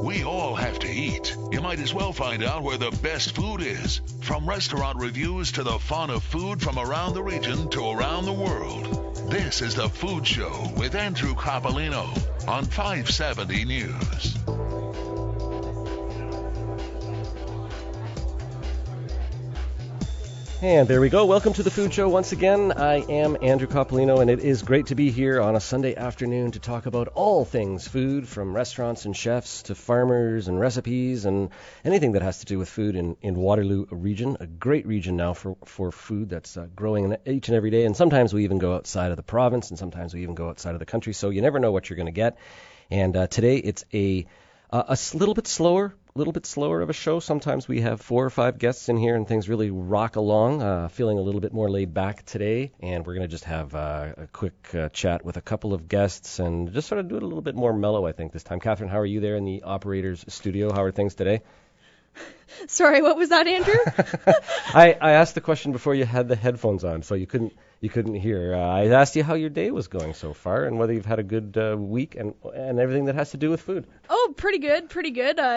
We all have to eat. You might as well find out where the best food is. From restaurant reviews to the fun of food from around the region to around the world. This is The Food Show with Andrew Coppolino on 570 News. And there we go. Welcome to The Food Show once again. I am Andrew Coppolino, and it is great to be here on a Sunday afternoon to talk about all things food, from restaurants and chefs to farmers and recipes and anything that has to do with food in Waterloo region, a great region now for food that's growing each and every day. And sometimes we even go outside of the province, and sometimes we even go outside of the country, so you never know what you're going to get. And today it's a little bit slower of a show. Sometimes we have 4 or 5 guests in here and things really rock along. Feeling a little bit more laid back today, and we're going to just have a quick chat with a couple of guests and just sort of do it a little bit more mellow, I think, this time. Catherine, how are you there in the operator's studio? How are things today? Sorry, what was that, Andrew? I asked the question before you had the headphones on, so you couldn't hear. I asked you how your day was going so far and whether you've had a good week and everything that has to do with food. Oh, pretty good.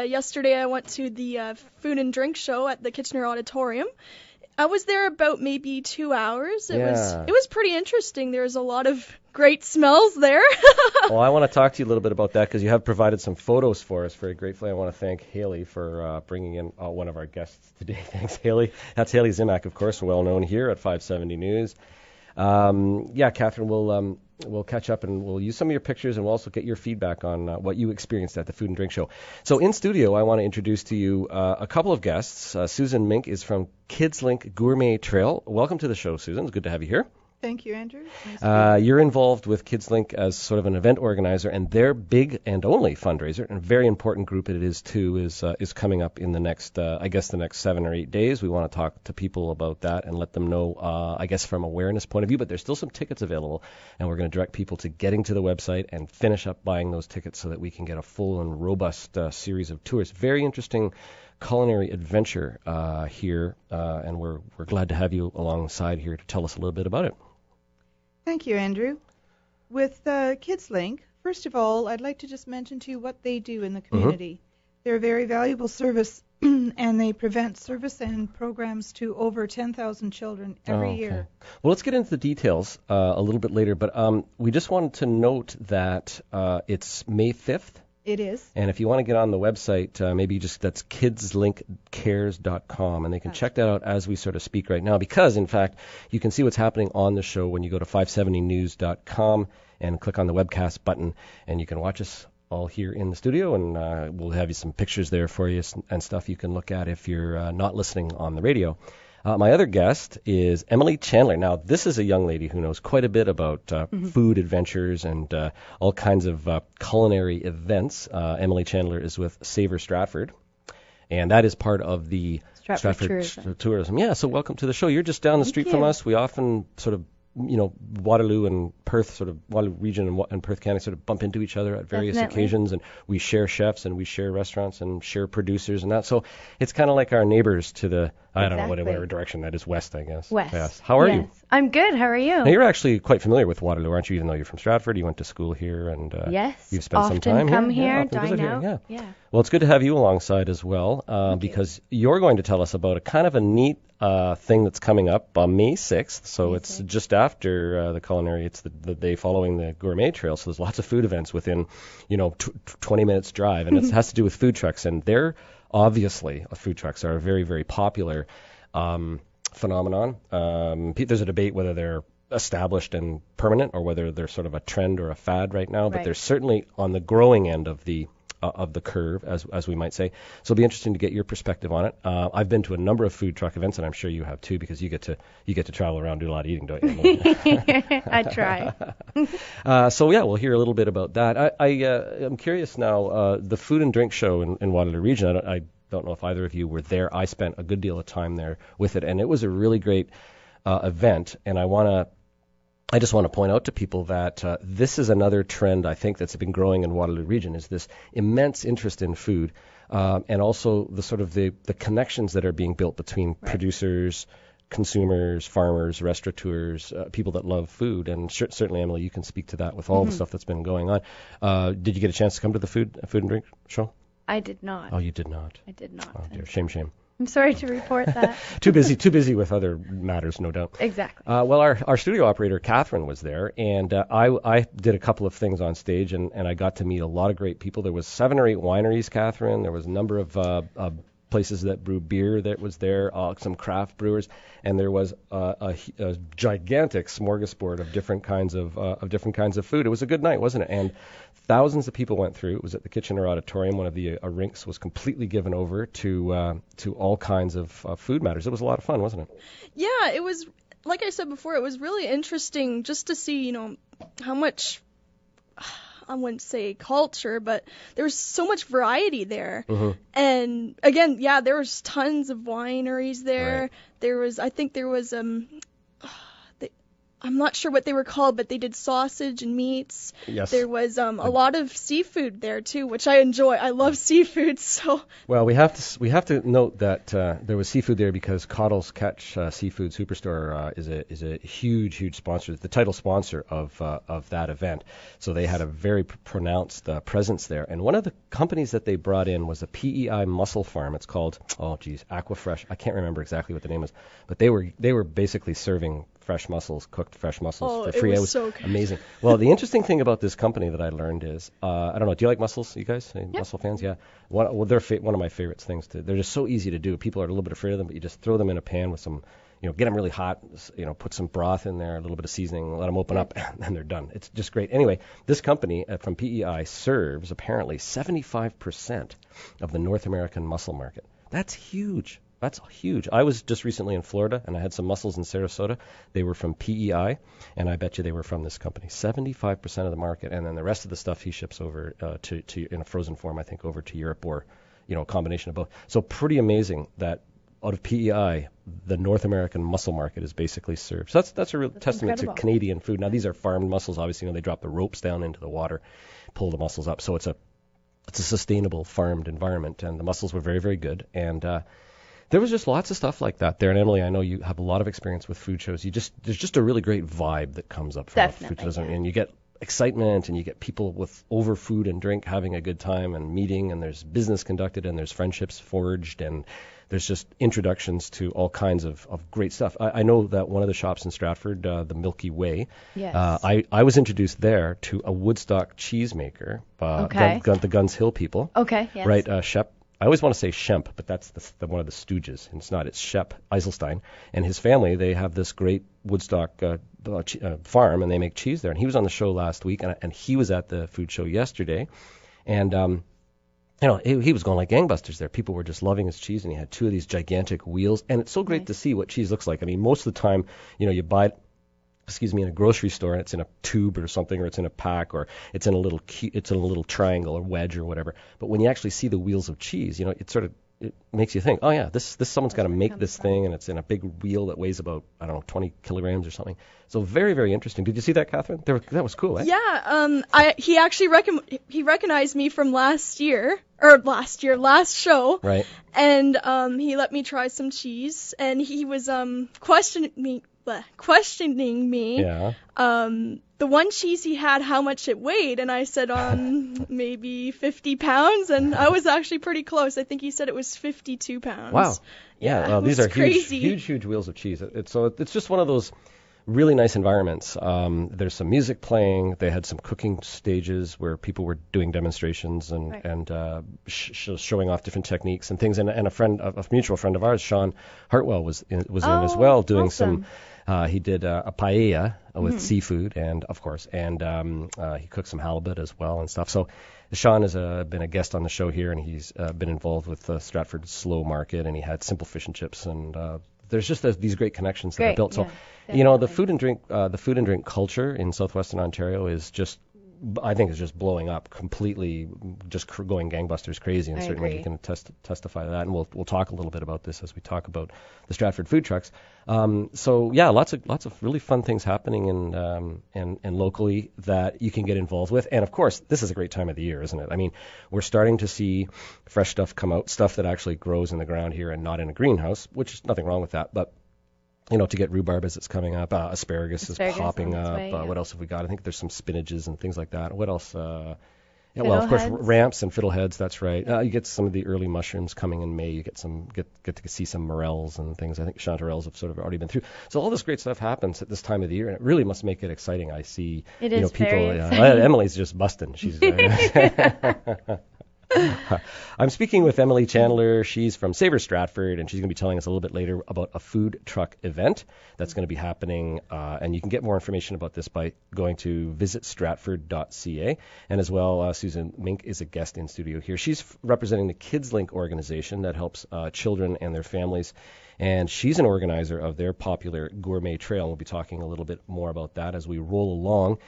Yesterday I went to the food and drink show at the Kitchener Auditorium. I was there about maybe 2 hours. It was pretty interesting. There was a lot of great smells there. Well, I want to talk to you a little bit about that because you have provided some photos for us very gratefully. I want to thank Haley for bringing in one of our guests today. Thanks, Haley. That's Haley Zimak, of course, well known here at 570 News. Catherine, we'll catch up and we'll use some of your pictures and we'll also get your feedback on what you experienced at the Food and Drink Show. So in studio, I want to introduce to you a couple of guests. Susan Mink is from Kids Link Gourmet Trail. Welcome to the show, Susan. It's good to have you here. Thank you, Andrew. Nice you're involved with Kids Link as sort of an event organizer, and their big and only fundraiser, and a very important group it is too, is coming up in the next, the next 7 or 8 days. We want to talk to people about that and let them know, from awareness point of view, but there's still some tickets available, and we're going to direct people to getting to the website and finish up buying those tickets so that we can get a full and robust series of tours. Very interesting culinary adventure here, and we're glad to have you alongside here to tell us a little bit about it. Thank you, Andrew. With Kids Link, first of all, I'd like to just mention to you what they do in the community. Mm-hmm. They're a very valuable service, and they prevent service and programs to over 10,000 children every year. Well, let's get into the details a little bit later, but we just wanted to note that it's May 5th. It is. And if you want to get on the website, maybe just that's kidslinkcares.com, and they can check that out as we sort of speak right now, because, in fact, you can see what's happening on the show when you go to 570news.com and click on the webcast button, and you can watch us all here in the studio, and we'll have you some pictures there for you and stuff you can look at if you're not listening on the radio. My other guest is Emily Chandler. Now, this is a young lady who knows quite a bit about food adventures and all kinds of culinary events. Emily Chandler is with Savor Stratford, and that is part of the Stratford Tourism. Yeah, so welcome to the show. You're just down the street from us. We often sort of, Waterloo and Perth, sort of Waterloo region and Perth County sort of bump into each other at various occasions, and we share chefs and we share restaurants and share producers and that. So it's kind of like our neighbors to the, I don't know, whatever direction that is, west, I guess. West. Yes. How are you? I'm good. How are you? Now, you're actually quite familiar with Waterloo, aren't you, even though you're from Stratford? You went to school here, and you've spent some time come here. Often dine out. Yeah. Well, it's good to have you alongside as well, because you're going to tell us about a kind of a neat thing that's coming up on May 6th. So it's just after the culinary. It's the day following the gourmet trail. So there's lots of food events within, 20 minutes drive, and it has to do with food trucks. And they're obviously, food trucks are a very, very popular phenomenon. There's a debate whether they're established and permanent or whether they're sort of a trend or a fad right now. But they're certainly on the growing end of the curve, as we might say. So it'll be interesting to get your perspective on it. I've been to a number of food truck events, and I'm sure you have too, because you get to travel around, do a lot of eating, don't you? I try. We'll hear a little bit about that. I'm curious now. The Food and Drink Show in Waterloo Region. I don't know if either of you were there. I spent a good deal of time there with it, and it was a really great event. And I just want to point out to people that this is another trend, I think, that's been growing in Waterloo Region, is this immense interest in food, and also the sort of the connections that are being built between producers, consumers, farmers, restaurateurs, people that love food. And certainly, Emily, you can speak to that with all the stuff that's been going on. Did you get a chance to come to the food and drink show? I did not. Oh, you did not. I did not. Oh dear, shame. I'm sorry to report that. Too busy with other matters, no doubt. Exactly. Well, our studio operator, Catherine, was there, and I did a couple of things on stage, and I got to meet a lot of great people. There was 7 or 8 wineries, Catherine. There was a number of places that brew beer that was there, some craft brewers, and there was a gigantic smorgasbord of different kinds of food. It was a good night, wasn't it? And thousands of people went through. It was at the Kitchener Auditorium. One of the rinks was completely given over to all kinds of food matters. It was a lot of fun, wasn't it? Yeah, it was. Like I said before, it was really interesting just to see, how much. I wouldn't say culture, but there was so much variety there. Mm-hmm. And again, yeah, there was tons of wineries there. Right. I think there was I'm not sure what they were called, but they did sausage and meats. Yes. There was a lot of seafood there too, which I enjoy. I love seafood, so. Well, we have to note that there was seafood there because Cottle's Catch Seafood Superstore is a huge sponsor, the title sponsor of that event. So they had a very pronounced presence there. And one of the companies that they brought in was a PEI mussel farm. It's called Aquafresh. I can't remember exactly what the name is, but they were basically serving cooked fresh mussels for free. It was so good. Amazing. Well, the interesting thing about this company that I learned is, I don't know, do you like mussels, you guys? Yep. Mussel fans? Yeah. They're one of my favorite things. They're just so easy to do. People are a little bit afraid of them, but you just throw them in a pan with some, get them really hot, put some broth in there, a little bit of seasoning, let them open up, and they're done. It's just great. Anyway, this company from PEI serves apparently 75% of the North American mussel market. That's huge. That's huge. I was just recently in Florida, and I had some mussels in Sarasota. They were from PEI, and I bet you they were from this company. 75% of the market, and then the rest of the stuff he ships over to in a frozen form, I think, over to Europe or, a combination of both. So pretty amazing that out of PEI, the North American mussel market is basically served. So that's a real testament to Canadian food. Now, these are farmed mussels. Obviously, they drop the ropes down into the water, pull the mussels up. So it's a sustainable farmed environment, and the mussels were very, very good. And there was just lots of stuff like that there. And Emily, I know you have a lot of experience with food shows. There's just a really great vibe that comes up from food shows, and you get excitement, and you get people with over food and drink having a good time and meeting, and there's business conducted, and there's friendships forged, and there's just introductions to all kinds of great stuff. I know that one of the shops in Stratford, the Milky Way, yes. I was introduced there to a Woodstock cheesemaker, the Guns Hill people. Okay, yes. Right, Shep. I always want to say Shemp, but that's one of the Stooges, and it's not. It's Shep Eiselstein, and his family. They have this great Woodstock farm, and they make cheese there. And he was on the show last week, and he was at the food show yesterday, and he was going like gangbusters there. People were just loving his cheese, and he had 2 of these gigantic wheels, and it's so great to see what cheese looks like. I mean, most of the time, you buy it, in a grocery store, and it's in a tube or something, or it's in a pack, or it's in a little triangle or wedge or whatever. But when you actually see the wheels of cheese, it makes you think, oh yeah, this someone's got to make this thing, and it's in a big wheel that weighs about 20 kilograms or something. So very, very interesting. Did you see that, Catherine? That was cool, eh? Yeah. He actually he recognized me from last show. Right. And he let me try some cheese, and he was questioning me. Yeah. The one cheese he had, how much it weighed, and I said maybe 50 pounds, and I was actually pretty close. I think he said it was 52 pounds. Wow. Yeah. Well, these are crazy. huge wheels of cheese. It's just one of those really nice environments. There's some music playing. They had some cooking stages where people were doing demonstrations and showing off different techniques and things. And a mutual friend of ours, Sean Hartwell, was in as well, doing awesome. He did a paella with seafood, and he cooked some halibut as well and stuff. So Sean has been a guest on the show here, and he's been involved with the Stratford Slow Market, and he had Simple Fish and Chips, and there's just these great connections that are built. So, the food and drink culture in southwestern Ontario is just, I think, is just blowing up completely, just going gangbusters crazy, and certainly you can testify to that. And we'll talk a little bit about this as we talk about the Stratford food trucks. So yeah, lots of really fun things happening and locally that you can get involved with. And of course, this is a great time of the year, isn't it? I mean, we're starting to see fresh stuff come out, stuff that actually grows in the ground here and not in a greenhouse, which is nothing wrong with that, but to get rhubarb as it's coming up, asparagus is popping up. What else have we got? I think there's some spinaches and things like that. What else? Yeah, well, of course, Fiddleheads. ramps and fiddleheads. That's right. You get some of the early mushrooms coming in May. You get to see some morels and things. I think chanterelles have sort of already been through. So all this great stuff happens at this time of the year, and it really must make it exciting. I see, It you know, is people. very exciting. Emily's just busting. She's. I'm speaking with Emily Chandler. She's from Savor Stratford, and she's going to be telling us a little bit later about a food truck event that's going to be happening. And you can get more information about this by going to visitstratford.ca. And as well, Susan Mink is a guest in studio here. She's representing the Kids Link organization that helps children and their families. And she's an organizer of their popular gourmet trail. We'll be talking a little bit more about that as we roll along.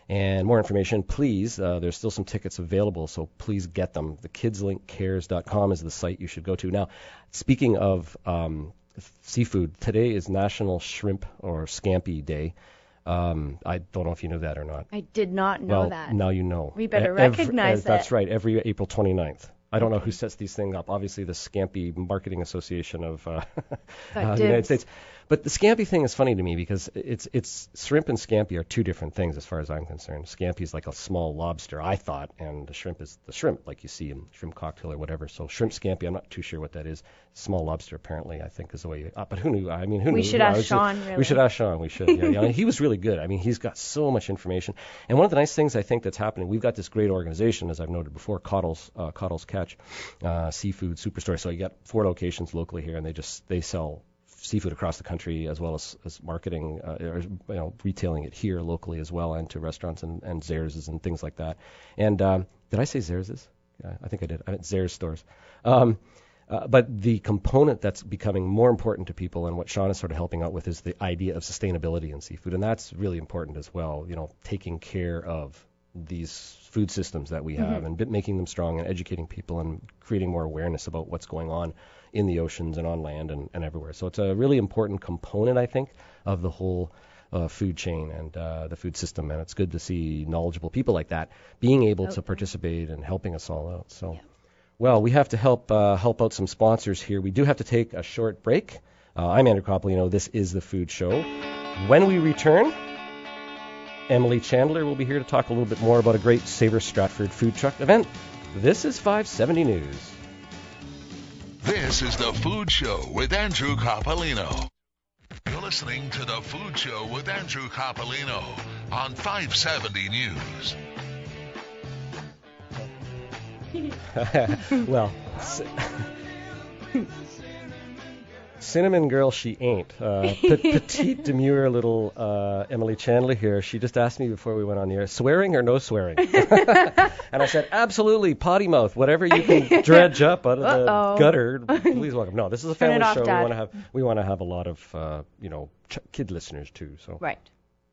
And more information, please. There's still some tickets available, so please get them. The kidslinkcares.com is the site you should go to. Now, speaking of seafood, today is National Shrimp or Scampi Day. I don't know if you knew that or not. I did not know that. Now you know. We better recognize it. That's right, every April 29th. I don't know who sets these things up. Obviously, the Scampi Marketing Association of the United States. But the scampi thing is funny to me because it's shrimp and scampi are two different things as far as I'm concerned. Scampi is like a small lobster, I thought, and the shrimp is the shrimp like you see in shrimp cocktail or whatever. So shrimp scampi, I'm not too sure what that is. Small lobster apparently, I think, is the way. But who knew? I mean, who knew? We should ask Sean. Really. We should ask Sean. We should. Yeah, he was really good. I mean, he's got so much information. And one of the nice things I think that's happening, we've got this great organization, as I've noted before, Cottle's Catch, seafood superstore. So you got 4 locations locally here, and they sell seafood across the country as well as marketing or retailing it here locally as well, and to restaurants and Zehrs and things like that. And did I say Zehrs? I think I did. I meant Zehrs stores. But the component that's becoming more important to people and what Sean is sort of helping out with is the idea of sustainability in seafood, and that's really important as well. You know, taking care of these food systems that we have and making them strong and educating people and creating more awareness about what's going on in the oceans and on land and everywhere. So it's a really important component, I think, of the whole food chain and the food system. And it's good to see knowledgeable people like that being able to participate and helping us all out. So, well, we have to help out some sponsors here. We do have to take a short break. I'm Andrew Coppolino. This is The Food Show. When we return, Emily Chandler will be here to talk a little bit more about a great Savor Stratford food truck event. This is 570 News. This is The Food Show with Andrew Coppolino. You're listening to The Food Show with Andrew Coppolino on 570 News. Well, cinnamon girl she ain't. Petite, demure little Emily Chandler here. She just asked me before we went on the air, swearing or no swearing? And I said, absolutely, potty mouth, whatever you can dredge up out of the gutter, please welcome. No, this is a family show. Dad. We want to have a lot of kid listeners too. So right.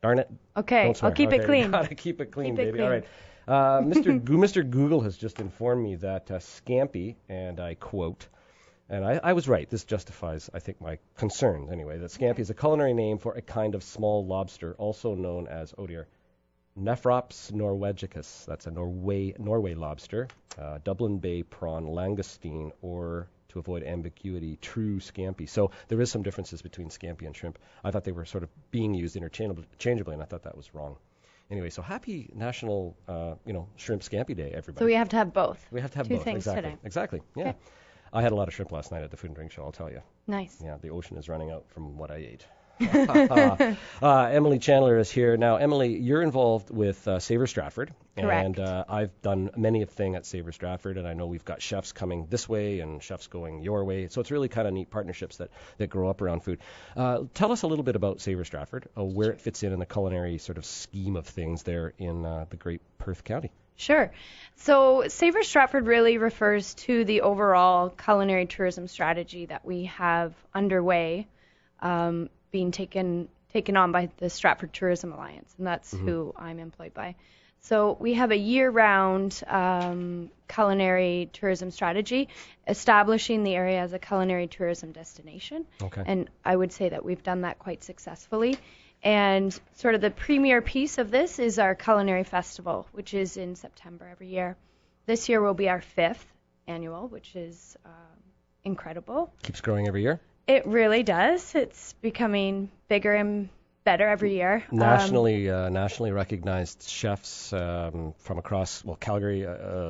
Darn it. Okay, I'll keep it clean. Gotta keep it clean, baby. Clean. All right. Mr. Google has just informed me that scampi, and I quote, and I was right. This justifies, I think, my concerns anyway, that scampi is a culinary name for a kind of small lobster, also known as, Nephrops norvegicus. That's a Norway lobster, Dublin Bay prawn, langoustine, or, to avoid ambiguity, true scampi. So there is some differences between scampi and shrimp. I thought they were sort of being used interchangeably, and I thought that was wrong. Anyway, so happy National, Shrimp Scampi Day, everybody. So we have to have both. We have to have Two both. things today. Exactly. Yeah. Okay. I had a lot of shrimp last night at the Food and Drink Show, I'll tell you. Nice. Yeah, the ocean is running out from what I ate. Emily Chandler is here. Now, Emily, you're involved with Savor Stratford. Correct. And I've done many a thing at Savor Stratford, and I know we've got chefs coming this way and chefs going your way. So it's really kind of neat partnerships that grow up around food. Tell us a little bit about Savor Stratford, where it fits in the culinary sort of scheme of things there in the great Perth County. Sure. So Savor Stratford really refers to the overall culinary tourism strategy that we have underway, being taken on by the Stratford Tourism Alliance, and that's who I'm employed by. So we have a year-round culinary tourism strategy, establishing the area as a culinary tourism destination. Okay. And I would say that we've done that quite successfully. And sort of the premier piece of this is our culinary festival, which is in September every year. This year will be our 5th annual, which is incredible. Keeps growing every year? It really does. It's becoming bigger and better every year. Nationally recognized chefs from across, Calgary.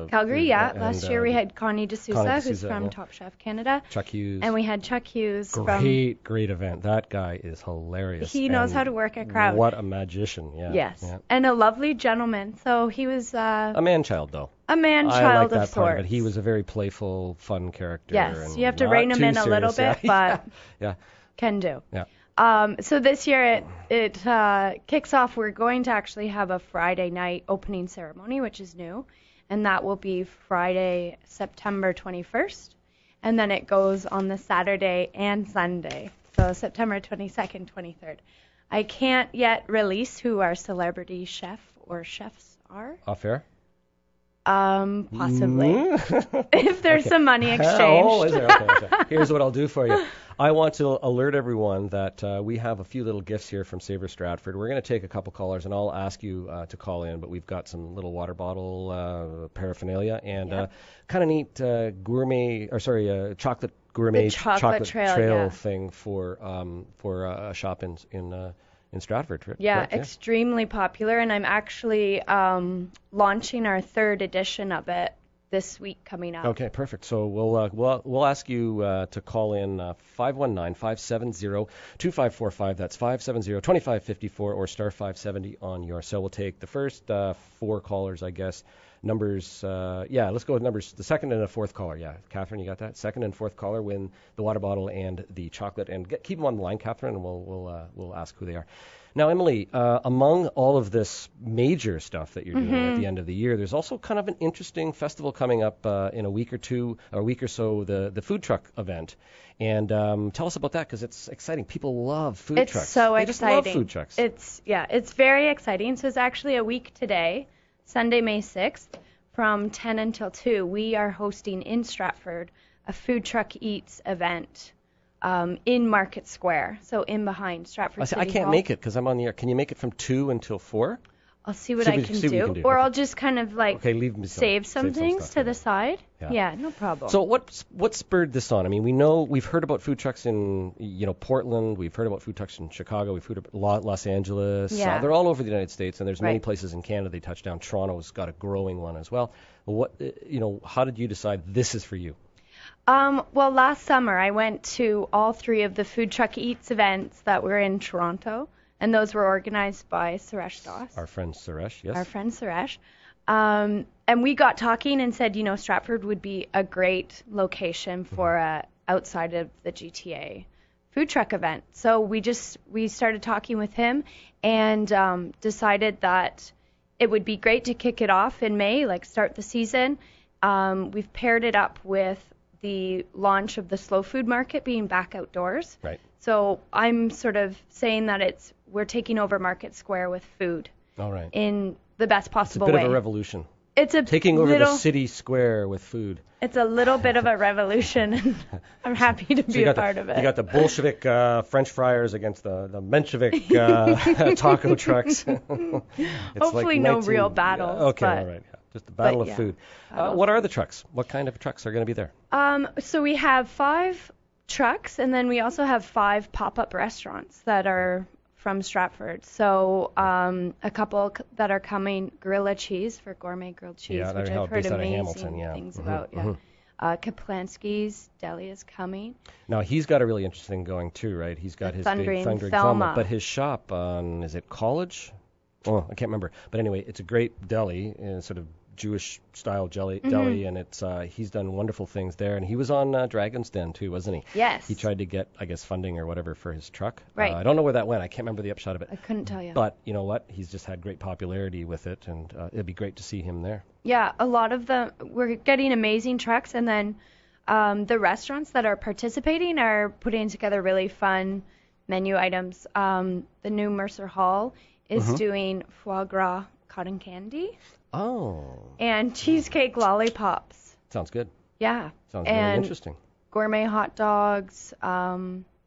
Calgary, last year we had Connie D'Souza, who's from Top Chef Canada. Chuck Hughes. And we had Chuck Hughes. Great event. That guy is hilarious. He knows how to work a crowd. What a magician, yeah. Yes. Yeah. And a lovely gentleman. So he was... a man-child, though. A man-child I like that of sorts. part of it. He was a very playful, fun character. Yes, and you have to rein him in a little bit, but can do. Yeah. So this year it kicks off. We're going to actually have a Friday night opening ceremony, which is new, and that will be Friday, September 21st, and then it goes on the Saturday and Sunday, so September 22nd, 23rd. I can't yet release who our celebrity chef or chefs are. Off air? Possibly. If there's some money exchanged. Oh, is there? Okay. Here's what I'll do for you. I want to alert everyone that we have a few little gifts here from Savor Stratford. We're going to take a couple callers, and I'll ask you to call in, but we've got some little water bottle paraphernalia and kind of neat chocolate gourmet chocolate trail thing for a shop in Stratford. Yeah, extremely popular, and I'm actually launching our 3rd edition of it this week coming up. Okay, perfect. So we'll ask you to call in 519-570-2545. That's 570-2554 or star 570 on your cell. We'll take the first 4 callers, I guess. Numbers, let's go with numbers. The second and the fourth caller. Yeah, Catherine, you got that? Second and fourth caller win the water bottle and the chocolate. And keep them on the line, Catherine, and we'll ask who they are. Now, Emily, among all of this major stuff that you're doing at the end of the year, there's also kind of an interesting festival coming up in a week or so, the food truck event. And tell us about that, because it's exciting. People love food trucks. It's so exciting. They just love food trucks. It's very exciting. So it's actually a week today, Sunday, May 6th, from 10 until 2. We are hosting in Stratford a food truck eats event. In Market Square, so in behind Stratford City I can't Hall. make it because I'm on the air. Can you make it from 2 until 4? I'll see what I can do. Or I'll just kind of save some things to the side. Yeah, no problem. So what spurred this on? I mean, we've heard about food trucks in Portland. We've heard about food trucks in Chicago. We've heard about Los Angeles. Yeah. They're all over the United States, and there's many places in Canada they touch down. Toronto's got a growing one as well. How did you decide this is for you? Well, last summer I went to all 3 of the Food Truck Eats events that were in Toronto, and those were organized by Suresh Das. Our friend Suresh, yes. Our friend Suresh. And we got talking and said, Stratford would be a great location for a outside of the GTA food truck event. So we started talking with him and decided that it would be great to kick it off in May, start the season. We've paired it up with the launch of the slow food market being back outdoors. Right. So I'm sort of saying that we're taking over Market Square with food. All right. In the best possible way. It's a bit of a revolution. It's taking over the city square with food. It's a little bit of a revolution, and I'm happy to be a part of it. You got the Bolshevik French fryers against the Menshevik taco trucks. Hopefully no real battles. Okay, all right. Yeah. Just the battle of food. What are the trucks? What kind of trucks are going to be there? So we have 5 trucks, and then we also have 5 pop-up restaurants that are from Stratford. So a couple that are coming, Gorilla Cheese for gourmet grilled cheese, which I've heard amazing things about. Kaplansky's Deli is coming. Now he's got a really interesting thing going too, right? He's got his Thundering Thelma, but his shop on, is it College? Oh, I can't remember. But anyway, it's a great deli, sort of Jewish style deli, and it's he's done wonderful things there. And he was on Dragon's Den too, wasn't he? Yes. He tried to get, I guess, funding or whatever for his truck. Right. I don't know where that went. I can't remember the upshot of it. I couldn't tell you. But you know what? He's just had great popularity with it, and it'd be great to see him there. Yeah, a lot of we're getting amazing trucks, and then the restaurants that are participating are putting together really fun menu items. The new Mercer Hall is doing foie gras cotton candy. Oh. And cheesecake lollipops. Sounds good. Yeah. Sounds really interesting. Gourmet hot dogs,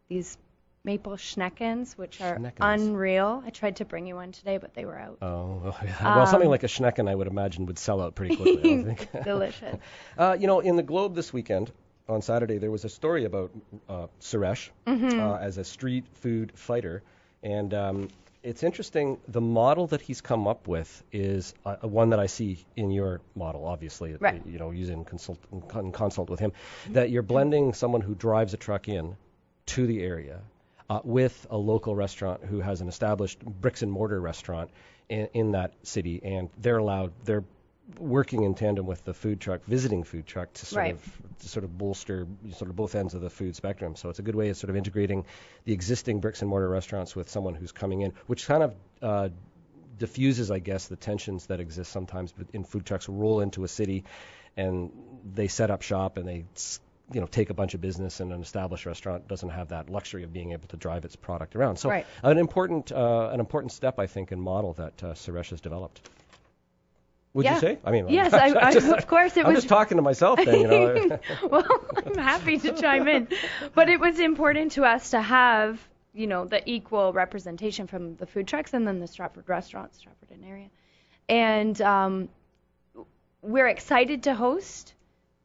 these maple schneckens, which are unreal. I tried to bring you one today, but they were out. Oh, yeah. Well, something like a schnecken, I would imagine, would sell out pretty quickly, I think. Delicious. In the Globe this weekend, on Saturday, there was a story about Suresh as a street food fighter. And it's interesting. The model that he's come up with is one that I see in your model, obviously, right. Using consult with him, that you're blending someone who drives a truck in to the area with a local restaurant who has an established bricks and mortar restaurant in that city, and they're working in tandem with the visiting food truck to sort of bolster sort of both ends of the food spectrum. So it's a good way of sort of integrating the existing bricks and mortar restaurants with someone who's coming in, which kind of diffuses, I guess, the tensions that exist sometimes in food trucks. Roll into a city and they set up shop and they take a bunch of business, and an established restaurant doesn't have that luxury of being able to drive its product around. So an important step, I think, and model that Suresh has developed. Would you say? I mean, yes, of course it was. I'm just talking to myself then, Well, I'm happy to chime in, but it was important to us to have, the equal representation from the food trucks and then the Stratford restaurants, Stratford and area, and we're excited to host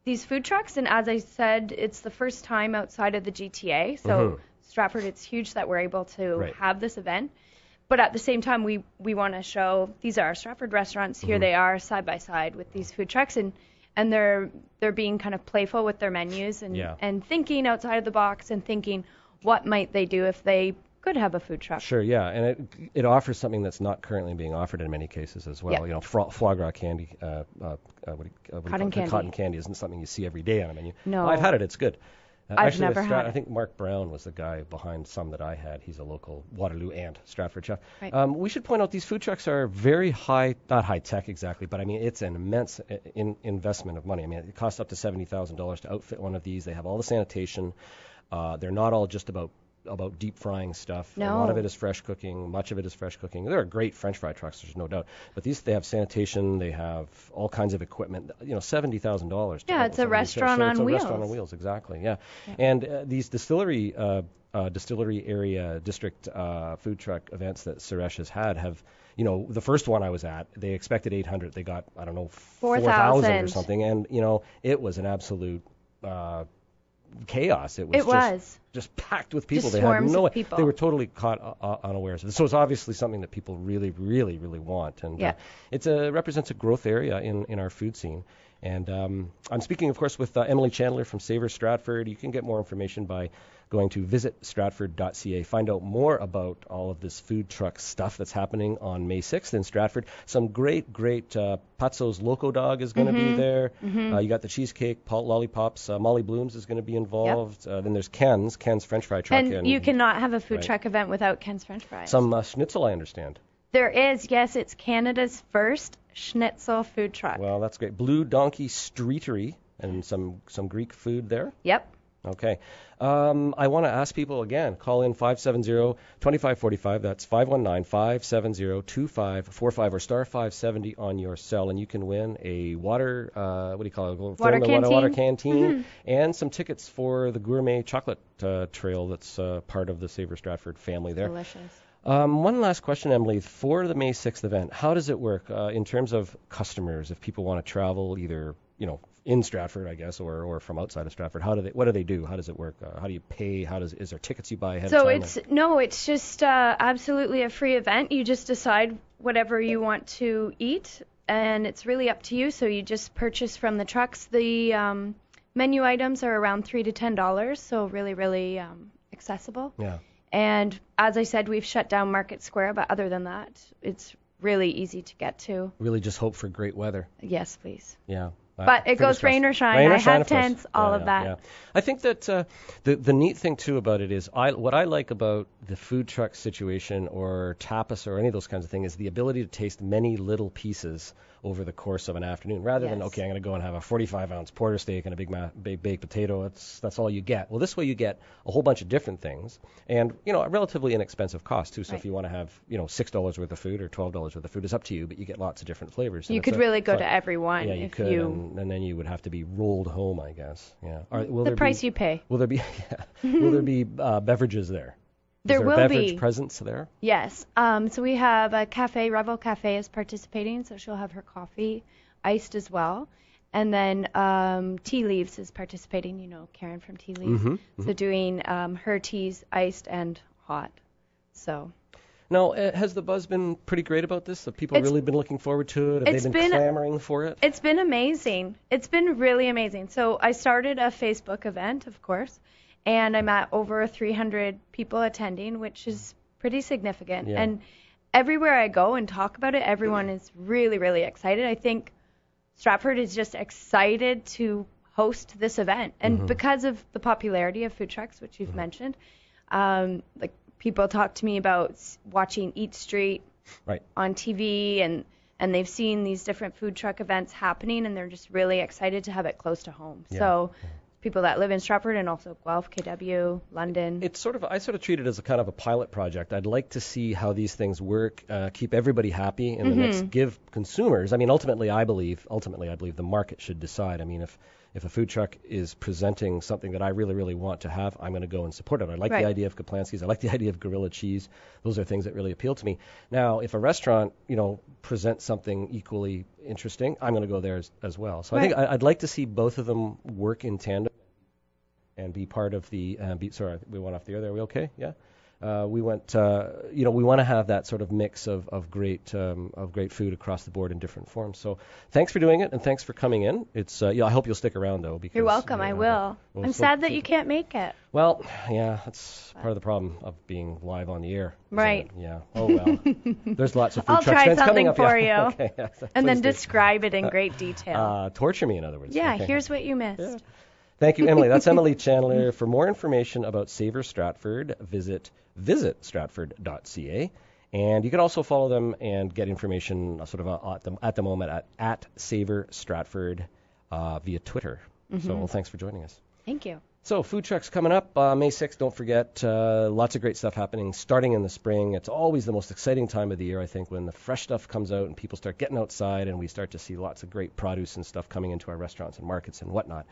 these food trucks. And as I said, it's the first time outside of the GTA, so Stratford, it's huge that we're able to have this event. But at the same time, we want to show these are our Stratford restaurants. Here they are side by side with these food trucks, and they're being kind of playful with their menus and thinking outside of the box and thinking what might they do if they could have a food truck. Sure, yeah, and it offers something that's not currently being offered in many cases as well. Yeah. Foie gras candy, cotton candy isn't something you see every day on a menu. No, I've had it. It's good. I've never had it. I think Mark Brown was the guy behind some that I had. He's a local Waterloo and Stratford chef. Right. We should point out these food trucks are very not high tech exactly, but I mean it's an immense investment of money. I mean it costs up to $70,000 to outfit one of these. They have all the sanitation. They're not all just about deep frying stuff. No. A lot of it is fresh cooking. Much of it is fresh cooking. There are great French fry trucks, there's no doubt. But they have sanitation. They have all kinds of equipment. $70,000. Yeah, it's a restaurant on wheels. It's a restaurant on wheels, exactly. Yeah. And these distillery area district food truck events that Suresh has had have. The first one I was at, they expected 800. They got 4,000 or something, and it was an absolute chaos. It was just packed with people. Just swarms of people. They were totally caught unawares. So it's obviously something that people really, really, really want, and it represents a growth area in our food scene. And I'm speaking, of course, with Emily Chandler from Savor Stratford. You can get more information by going to visitstratford.ca. Find out more about all of this food truck stuff that's happening on May 6th in Stratford. Some great Patso's Loco Dog is going to be there. You got the cheesecake, lollipops. Molly Blooms is going to be involved. Then there's Ken's French fry truck. And you cannot have a food truck event without Ken's French fries. Some schnitzel, I understand. There is, yes. It's Canada's first schnitzel food truck. Well, that's great. Blue Donkey Streetery and some Greek food there. Yep. Okay. I want to ask people again, call in 570-2545. That's 519-570-2545 or star 570 on your cell, and you can win a water, water canteen and some tickets for the gourmet chocolate trail that's part of the Savor Stratford family there. Delicious. One last question, Emily. For the May 6th event, how does it work in terms of customers? If people want to travel either, in Stratford, I guess, or from outside of Stratford, what do they do? How does it work? How do you pay? Is there tickets you buy ahead of time? It's just absolutely a free event. You just decide whatever you want to eat, and it's really up to you. So you just purchase from the trucks. The menu items are around $3 to $10, so really, really accessible. Yeah. And as I said, we've shut down Market Square, but other than that, it's really easy to get to. Really just hope for great weather. Yes, please. Yeah. But it goes rain or shine. I have tents, all of that. Yeah. I think that the neat thing, too, about it is what I like about the food truck situation or tapas or any of those kinds of things is the ability to taste many little pieces over the course of an afternoon rather than, okay, I'm going to go and have a 45-ounce porter steak and a big baked potato. That's all you get. Well, this way you get a whole bunch of different things and, a relatively inexpensive cost, too. So if you want to have, $6 worth of food or $12 worth of food, it's up to you, but you get lots of different flavors. You could really go to every one. Yeah, you could. And then you would have to be rolled home, I guess. Yeah. The price you pay. Will there be beverages there? There will be. Beverage presence there? Yes. So we have a cafe. Revel Cafe is participating, so she'll have her coffee iced as well. And then Tea Leaves is participating. Karen from Tea Leaves. So doing her teas iced and hot. So Now, has the buzz been pretty great about this? Have people really been looking forward to it? Have they been clamoring for it? It's been amazing. It's been really amazing. So I started a Facebook event, of course, and I'm at over 300 people attending, which is pretty significant. Yeah. And everywhere I go and talk about it, everyone is really, really excited. I think Stratford is just excited to host this event. And because of the popularity of food trucks, which you've mentioned, like people talk to me about watching Eat Street on TV, and they've seen these different food truck events happening, and they're just really excited to have it close to home. Yeah. So people that live in Stratford and also Guelph, KW, London. I sort of treat it as a kind of a pilot project. I'd like to see how these things work, keep everybody happy, and the next give consumers. I mean, ultimately I believe the market should decide. I mean, if a food truck is presenting something that I really, really want to have, I'm going to go and support it. I like the idea of Kaplansky's. I like the idea of Gorilla Cheese. Those are things that really appeal to me. Now, if a restaurant, presents something equally interesting, I'm going to go there as well. So I think I'd like to see both of them work in tandem and be part of the. Sorry, we went off the air there. Are we okay? Yeah. We went. We want to have that sort of mix of great food across the board in different forms. So thanks for doing it, and thanks for coming in. It's I hope you'll stick around though. Because, you're welcome. I will. I'm sad that you can't make it. Well, yeah, that's part of the problem of being live on the air. Right. Yeah. Oh well. There's lots of food I'll truck try events coming something up. For yeah. you. Okay. Yeah, and then describe it in great detail. Torture me, in other words. Yeah. Okay. Here's what you missed. Yeah. Thank you, Emily. That's Emily Chandler. For more information about Savor Stratford, visit stratford.ca. And you can also follow them and get information sort of at the moment at Savor Stratford via Twitter. So thanks for joining us. Thank you. So food trucks coming up May 6th. Don't forget, lots of great stuff happening starting in the spring. It's always the most exciting time of the year, I think, when the fresh stuff comes out and people start getting outside and we start to see lots of great produce and stuff coming into our restaurants and markets and whatnot.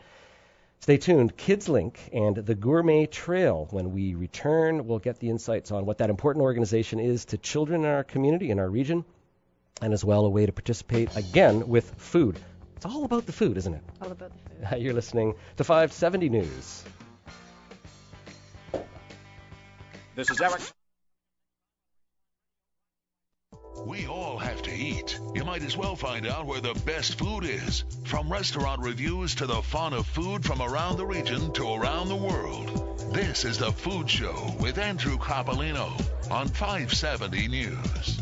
Stay tuned. Kids Link and the Gourmet Trail. When we return, we'll get the insights on what that important organization is to children in our community, in our region, and as well a way to participate again with food. It's all about the food, isn't it? All about the food. You're listening to 570 News. This is Eric. We all have to eat. You might as well find out where the best food is. From restaurant reviews to the fun of food from around the region to around the world. This is The Food Show with Andrew Coppolino on 570 News.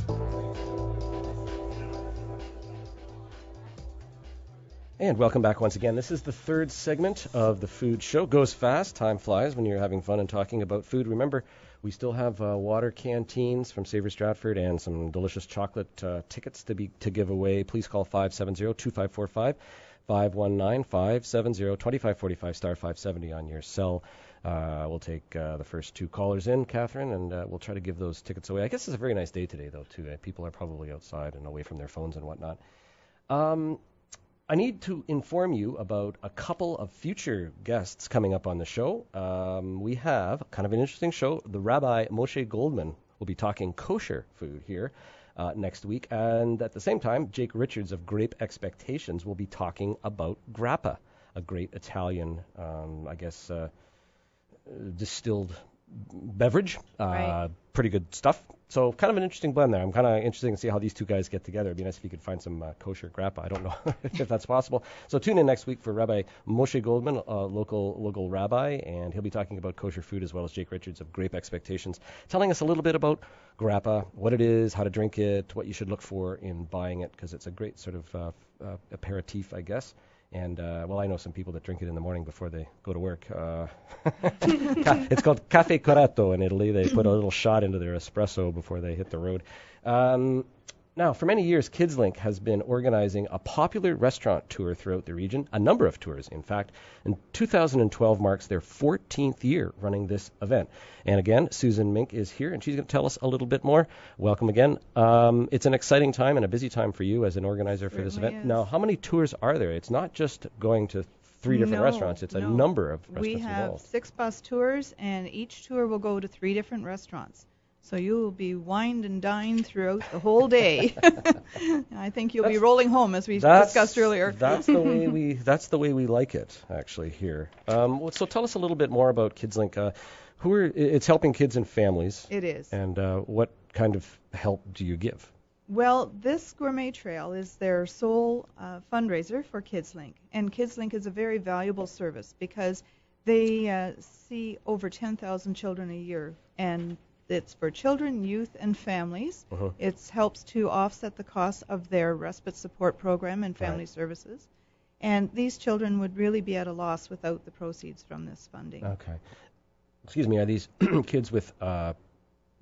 And welcome back once again. This is the third segment of The Food Show. Goes fast. Time flies when you're having fun and talking about food. Remember, we still have water canteens from Savor Stratford and some delicious chocolate tickets to give away. Please call 570-2545, 519-570-2545, star 570 on your cell. We'll take the first two callers in, Catherine, and we'll try to give those tickets away. I guess it's a very nice day today, though, too. People are probably outside and away from their phones and whatnot. I need to inform you about a couple of future guests coming up on the show. We have kind of an interesting show. The Rabbi Moshe Goldman will be talking kosher food here next week. And at the same time, Jake Richards of Grape Expectations will be talking about grappa, a great Italian, distilled beverage. Right. Pretty good stuff. So kind of an interesting blend there. I'm kind of interested to see how these two guys get together. It'd be nice if you could find some kosher grappa. I don't know if that's possible. So tune in next week for Rabbi Moshe Goldman, local rabbi, and he'll be talking about kosher food, as well as Jake Richards of Grape Expectations, telling us a little bit about grappa, what it is, how to drink it, what you should look for in buying it, because it's a great sort of aperitif, I guess. And, I know some people that drink it in the morning before they go to work. It's called caffè corretto in Italy. They put a little shot into their espresso before they hit the road. Now, for many years, Kids Link has been organizing a popular restaurant tour throughout the region, a number of tours, in fact. And 2012 marks their 14th year running this event. And again, Susan Mink is here, and she's going to tell us a little bit more. Welcome again. It's an exciting time and a busy time for you as an organizer for this event. Is. Now, how many tours are there? It's not just going to three different restaurants. It's a number of restaurants We have involved. 6 bus tours, and each tour will go to 3 different restaurants. So you will be wined and dined throughout the whole day. I think you'll be rolling home, as we discussed earlier. That's the way we like it, actually, here. So tell us a little bit more about Kids Link. It's helping kids and families. It is. And what kind of help do you give? Well, this gourmet trail is their sole fundraiser for KidsLink, and KidsLink is a very valuable service because they see over 10,000 children a year, and it's for children, youth, and families. It helps to offset the cost of their respite support program and family services, and these children would really be at a loss without the proceeds from this funding. Okay. Excuse me, are these kids with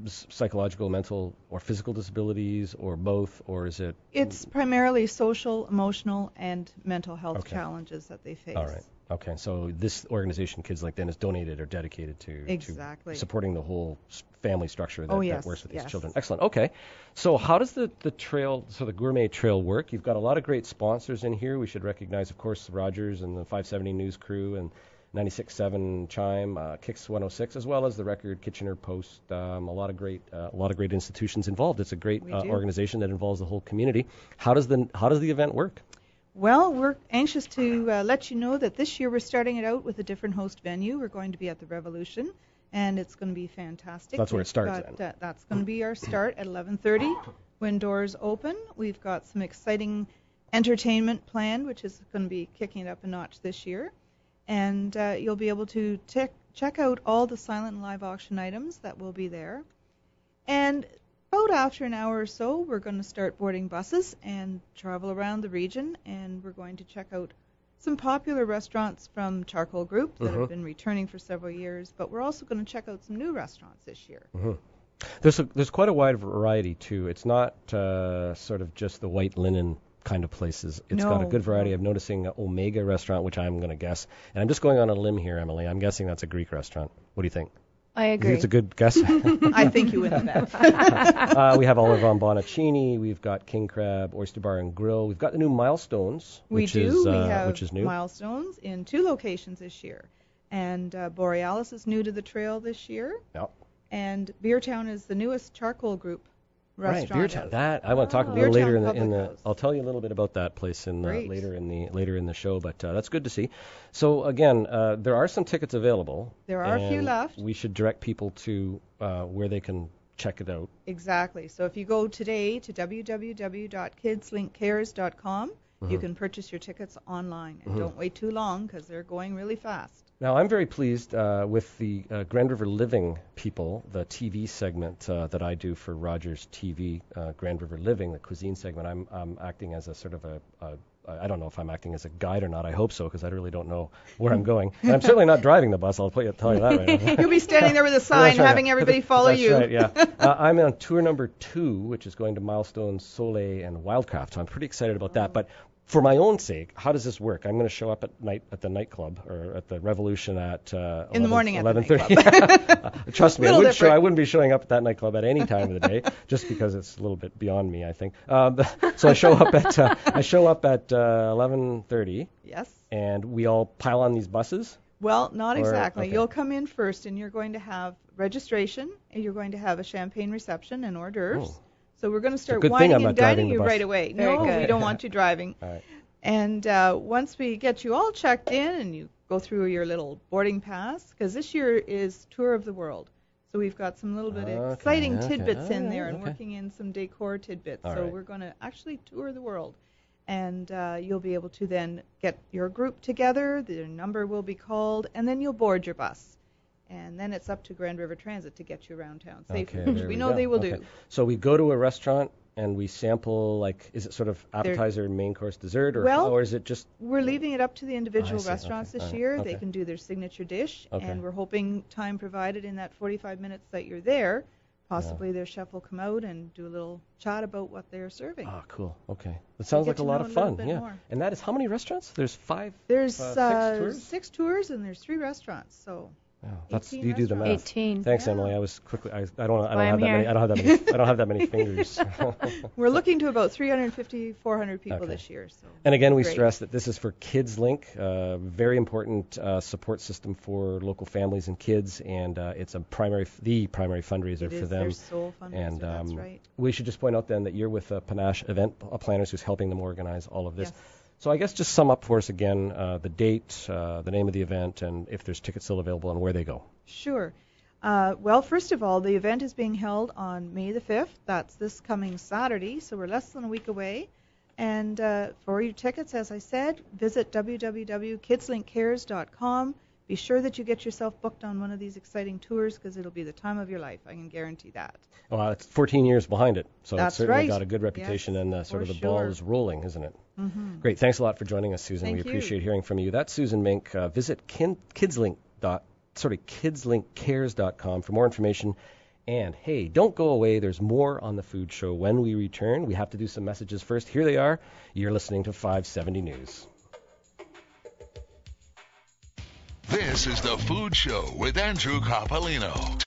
psychological, mental, or physical disabilities, or both, or is it? It's primarily social, emotional, and mental health challenges that they face. All right. Okay. So this organization, KidsLink, then is donated or dedicated to supporting the whole family structure that works with these children. Excellent. Okay. So how does the trail, so the gourmet trail work? You've got a lot of great sponsors in here. We should recognize, of course, Rogers and the 570 News crew and 96.7 Chime, Kicks 106, as well as the Record, Kitchener Post. A lot of great institutions involved. It's a great organization that involves the whole community. How does the event work? Well, we're anxious to let you know that this year we're starting it out with a different host venue. We're going to be at the Revolution, and it's going to be fantastic. So that's where it starts. That's going to be our start at 11:30 when doors open. We've got some exciting entertainment planned, which is going to be kicking it up a notch this year. And you'll be able to check out all the silent and live auction items that will be there. And about after an hour or so, we're going to start boarding buses and travel around the region, and we're going to check out some popular restaurants from Charcoal Group that have been returning for several years, but we're also going to check out some new restaurants this year. There's quite a wide variety, too. It's not sort of just the white linen kind of places. It's got a good variety. I'm noticing Omega restaurant, which I'm going to guess, and I'm just going on a limb here, Emily. I'm guessing that's a Greek restaurant. What do you think? I agree. It's a good guess. I think you win the bet. We have Oliver on Bonacini. We've got King Crab, Oyster Bar and Grill. We've got the new Milestones, which is new. Milestones in 2 locations this year, and Borealis is new to the trail this year. Yep. And Beertown is the newest Charcoal Group restaurant. Right, Beertown. That I want to talk a little later in the. I'll tell you a little bit about that place later in the show. But that's good to see. So again, there are some tickets available. There are a few left. We should direct people to where they can check it out. Exactly. So if you go today to www.kidslinkcares.com, you can purchase your tickets online, and don't wait too long because they're going really fast. Now, I'm very pleased with the Grand River Living people, the TV segment that I do for Rogers TV, Grand River Living, the cuisine segment. I'm acting as a sort of I don't know if I'm acting as a guide or not. I hope so, because I really don't know where I'm going. And I'm certainly not driving the bus. I'll tell you that right now. You'll be standing there with a sign having everybody follow you. That's right, yeah. I'm on tour number 2, which is going to Milestones, Soleil, and Wildcraft. So I'm pretty excited about that. But for my own sake, how does this work? I'm going to show up at night at the nightclub or at the Revolution at in the morning 11:30. Trust me, I wouldn't be showing up at that nightclub at any time of the day, just because it's a little bit beyond me, I think. So I show up at 11:30. Yes. And we all pile on these buses. Well, not exactly. Okay. You'll come in first, and you're going to have registration, and you're going to have a champagne reception and hors d'oeuvres. Oh. So we're going to start wining and dining you right away. No, we don't want you driving. All right. And once we get you all checked in and you go through your little boarding pass, because this year is Tour of the World. So we've got some little bit exciting tidbits in there and working in some decor tidbits. So we're going to actually tour the world. And you'll be able to then get your group together, their number will be called, and then you'll board your bus. And then it's up to Grand River Transit to get you around town safely, which we know they will do. So we go to a restaurant and we sample, like, is it sort of appetizer, main course, dessert, or is it just? We're leaving it up to the individual restaurants this year. They can do their signature dish, and we're hoping, time provided, in that 45 minutes that you're there, possibly their chef will come out and do a little chat about what they're serving. Ah, cool. Okay. That sounds like a lot of fun. Yeah. More. And that is how many restaurants? There's 5. There's 6 tours? 6 tours, and there's 3 restaurants. So. Oh, you do the math. 18. Thanks, Emily. I was quickly. I don't have that many fingers. We're looking to about 350, 400 people this year. So. And again, we stress that this is for KidsLink, very important support system for local families and kids, and it's the primary fundraiser for them. Their sole fundraiser. And that's right. We should just point out then that you're with Panache Event Planners, who's helping them organize all of this. Yes. So I guess just sum up for us again the date, the name of the event, and if there's tickets still available and where they go. Sure. Well, first of all, the event is being held on May the 5th. That's this coming Saturday, so we're less than a week away. And for your tickets, as I said, visit www.kidslinkcares.com. Be sure that you get yourself booked on one of these exciting tours because it'll be the time of your life. I can guarantee that. Well, it's 14 years behind it, so That's it's certainly right. got a good reputation, Yes, and sort of the for ball sure. is rolling, isn't it? Mm-hmm. Great. Thanks a lot for joining us, Susan. Thank We you. appreciate hearing from you. That's Susan Mink. Visit kidslinkcares.com for more information. And hey, don't go away. There's more on the Food Show when we return. We have to do some messages first. Here they are. You're listening to 570 News. This is the Food Show with Andrew Coppolino.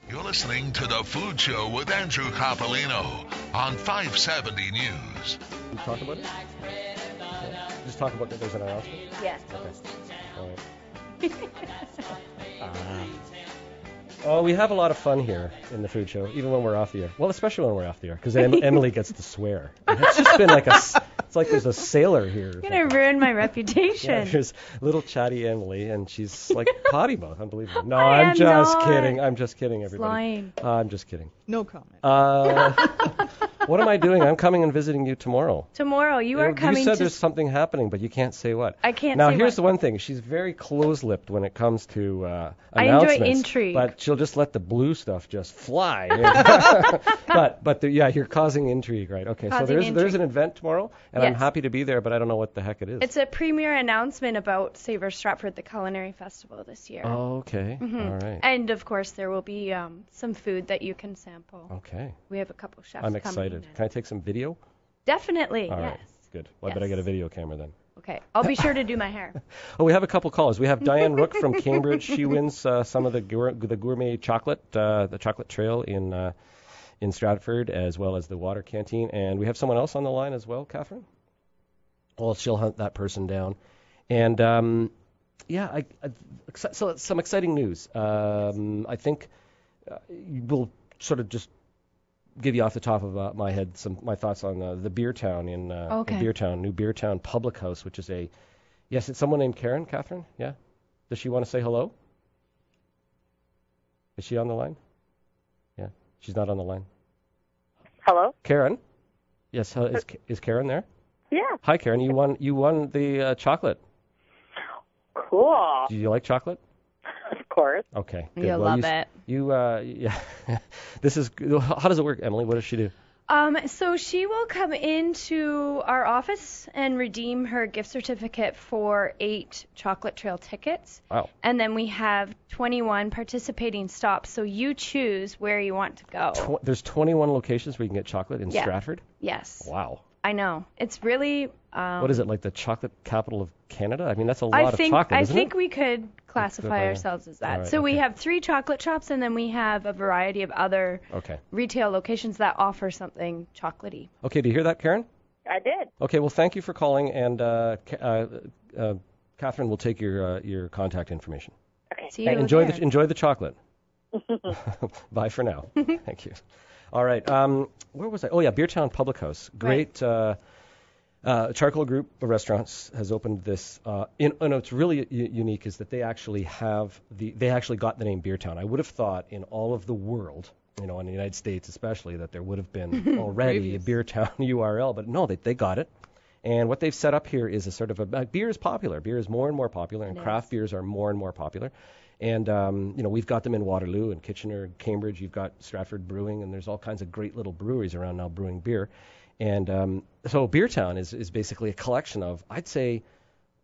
You're listening to the Food Show with Andrew Coppolino on 570 News. Can you talk about it? Yeah. Just talk about that there's an announcement? Yes. Okay. All right. Oh, we have a lot of fun here in the Food Show, even when we're off the air. Well, especially when we're off the air, because Emily gets to swear. It's just been like it's like there's a sailor here. You're going to ruin my reputation. Yeah, there's little chatty Emily, and she's like potty mouth. Unbelievable. No, I I'm am just not. kidding. I'm just kidding, everybody. Lying. I'm just kidding. No comment. What am I doing? I'm coming and visiting you tomorrow. Tomorrow, you are coming You said to... there's something happening, but you can't say what. I can't Now, say here's what. the one thing. She's very close-lipped when it comes to I announcements. enjoy intrigue. But she'll just let the blue stuff just fly. but you're causing intrigue, right? Okay, so Causing there's intrigue. an event tomorrow, and I'm Yes. happy to be there, but I don't know what the heck it is. It's a premier announcement about Savor Stratford, the Culinary Festival this year. Oh, okay. Mhm. All right. And, of course, there will be some food that you can sample. Okay. We have a couple chefs I'm coming excited. in. Can I take some video? Definitely, All yes. right. Good. Well, I bet I Yes. get a video camera then. Okay, I'll be sure to do my hair. Oh, we have a couple calls. We have Diane Rook from Cambridge. She wins some of the gourmet chocolate, the chocolate trail in Stratford, as well as the water canteen. And we have someone else on the line as well, Catherine. Well, she'll hunt that person down. And so some exciting news. I think we'll sort of just give you off the top of my head my thoughts on the Beer Town in Okay. Beer Town, New Beer Town Public House, which is yes, it's someone named Karen. Catherine, yeah. Does she want to say hello? Is she on the line? Yeah, she's not on the line. Hello? Karen, yes, is Karen there? Yeah. Hi, Karen. You won the chocolate. Cool. Do you like chocolate? Of course. Okay. Good. You'll Well, love it. Yeah. This is. How does it work, Emily? What does she do? So she will come into our office and redeem her gift certificate for 8 chocolate trail tickets. Wow. And then we have 21 participating stops. So you choose where you want to go. There's 21 locations where you can get chocolate in Yeah. Stratford. Yes. Wow. I know. It's really. What is it, like the chocolate capital of Canada? I mean, that's a lot of chocolate, I isn't think it? we could classify Classify- ourselves as that. all right, So we okay. have 3 chocolate shops, and then we have a variety of other Okay. retail locations that offer something chocolatey. Okay, do you hear that, Karen? I did. Okay, well, thank you for calling, and Catherine will take your contact information. See you And enjoy there. enjoy the chocolate. Bye for now. Thank you. All right. Where was I? Oh yeah, Beertown Public House. Great. Charcoal Group of Restaurants has opened this. And what's really unique is that they actually got the name Beertown. I would have thought in all of the world, in the United States especially, that there would have been already a Beertown URL, but no, they got it. And what they've set up here is a sort of beer is popular. Beer is more and more popular, and craft beers are more and more popular. And we've got them in Waterloo and Kitchener, Cambridge. You've got Stratford Brewing, and there's all kinds of great little breweries around now brewing beer. And so Beertown is basically a collection of, I'd say,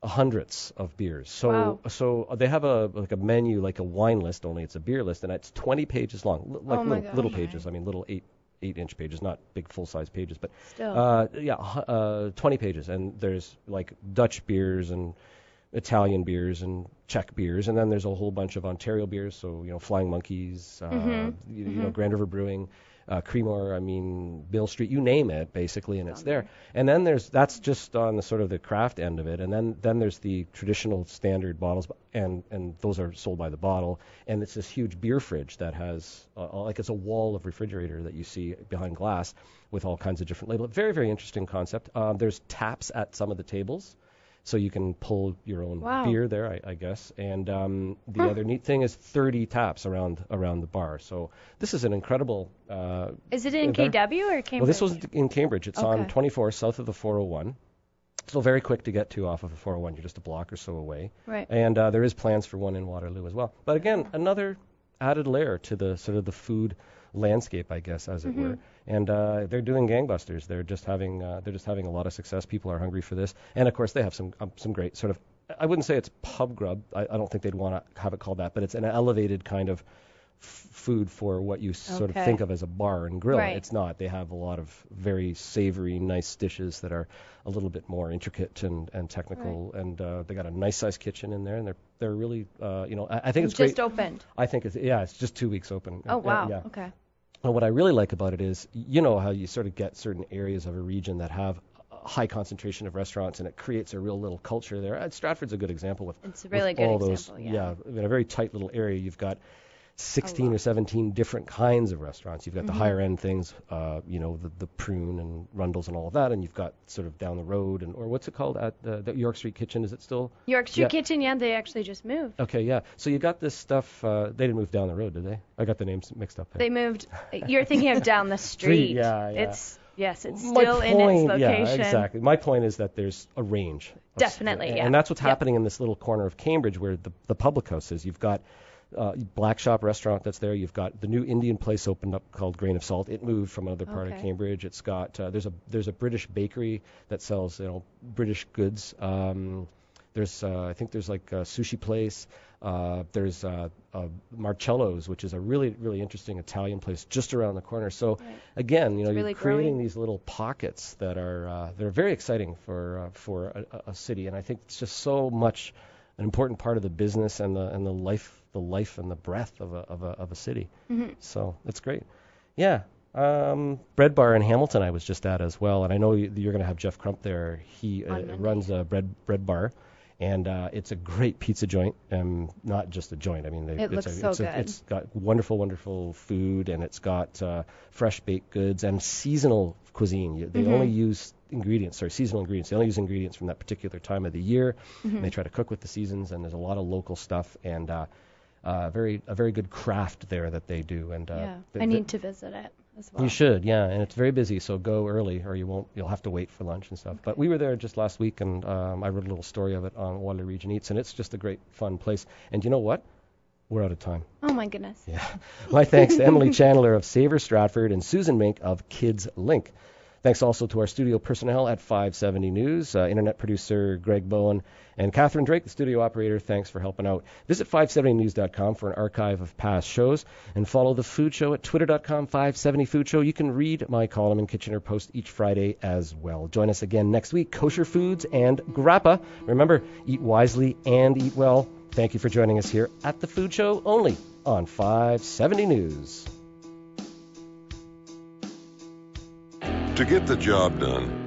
hundreds of beers. So Wow. so they have a menu, like a wine list, only it's a beer list, and it's 20 pages long, like Oh my little gosh. pages. I mean, little 8-inch pages, not big full-size pages, but Still. 20 pages. And there's like Dutch beers and Italian beers and Czech beers, and then there's a whole bunch of Ontario beers. So Flying Monkeys, Grand River Brewing, Creemore, Mill Street, you name it, basically, and it's there. And then that's just on the sort of the craft end of it, and then there's the traditional standard bottles, and those are sold by the bottle. And it's this huge beer fridge that has like it's a wall of refrigerator that you see behind glass with all kinds of different labels. Very, very interesting concept. There's taps at some of the tables. So you can pull your own Wow. beer there, I guess. And the other neat thing is 30 taps around the bar. So this is an incredible. Is it in event. KW or Cambridge? Well, this was in Cambridge. It's on Okay. 24 south of the 401. So very quick to get to off of the 401. You're just a block or so away. Right. And there is plans for one in Waterloo as well. But again, another added layer to the sort of the food landscape, I guess, as it were. And they're doing gangbusters. They're just having a lot of success. People are hungry for this. And of course, they have some great sort of. I wouldn't say it's pub grub. I don't think they'd want to have it called that. But it's an elevated kind of food for what you sort of think of as a bar and grill. Right. It's not. They have a lot of very savory, nice dishes that are a little bit more intricate and technical. Right. And they got a nice sized kitchen in there, and they're really, I think it's great. Just opened. I think it's just 2 weeks open. Oh wow. Yeah. Okay. And what I really like about it is, you know how you sort of get certain areas of a region that have a high concentration of restaurants, and it creates a real little culture there. Stratford's a good example with It's a really with good all example. those, Yeah. in a very tight little area, you've got 16 or 17 different kinds of restaurants. You've got the higher end things, the Prune and Rundles and all of that, and you've got sort of down the road, or what's it called at the York Street Kitchen? Is it still? York Street Kitchen, yeah, they actually just moved. Okay, yeah. So you got this stuff. They didn't move down the road, did they? I got the names mixed up. They moved. You're thinking of down the street. Yeah. It's it's My still in its location. Yeah, exactly. My point is that there's a range. Definitely, yeah. And that's what's happening in this little corner of Cambridge where the public house is. You've got Black Shop restaurant that's there. You've got the new Indian place opened up called Grain of Salt. It moved from another part of Cambridge. It's got there's a British bakery that sells British goods. I think there's like a sushi place. There's Marcello's, which is a really, really interesting Italian place just around the corner. So again, you're really creating growing. these little pockets that are very exciting for a city, and I think it's just so much an important part of the business and the life and the breath of a city. So it's great. Yeah. Bread Bar in Hamilton I was just at as well, and I know you're going to have Jeff Crump there. He runs a bread bar. And it's a great pizza joint, not just a joint. I mean, It looks so good. It's got wonderful, wonderful food, and it's got fresh baked goods and seasonal cuisine. They only use seasonal ingredients. They only use ingredients from that particular time of the year. And they try to cook with the seasons, and there's a lot of local stuff and a very good craft there that they do. And I need to visit it as well. You should, yeah, and it's very busy, so go early or you'll have to wait for lunch and stuff. Okay. But we were there just last week, and I wrote a little story of it on Waterloo Region Eats, and it's just a great, fun place. And you know what? We're out of time. Oh my goodness. Yeah. My thanks to Emily Chandler of Savor Stratford and Susan Mink of Kids Link. Thanks also to our studio personnel at 570 News, internet producer Greg Bowen, and Catherine Drake, the studio operator. Thanks for helping out. Visit 570news.com for an archive of past shows, and follow The Food Show at twitter.com 570food show. You can read my column in Kitchener Post each Friday as well. Join us again next week. Kosher foods and grappa. Remember, eat wisely and eat well. Thank you for joining us here at The Food Show, only on 570 News. To get the job done,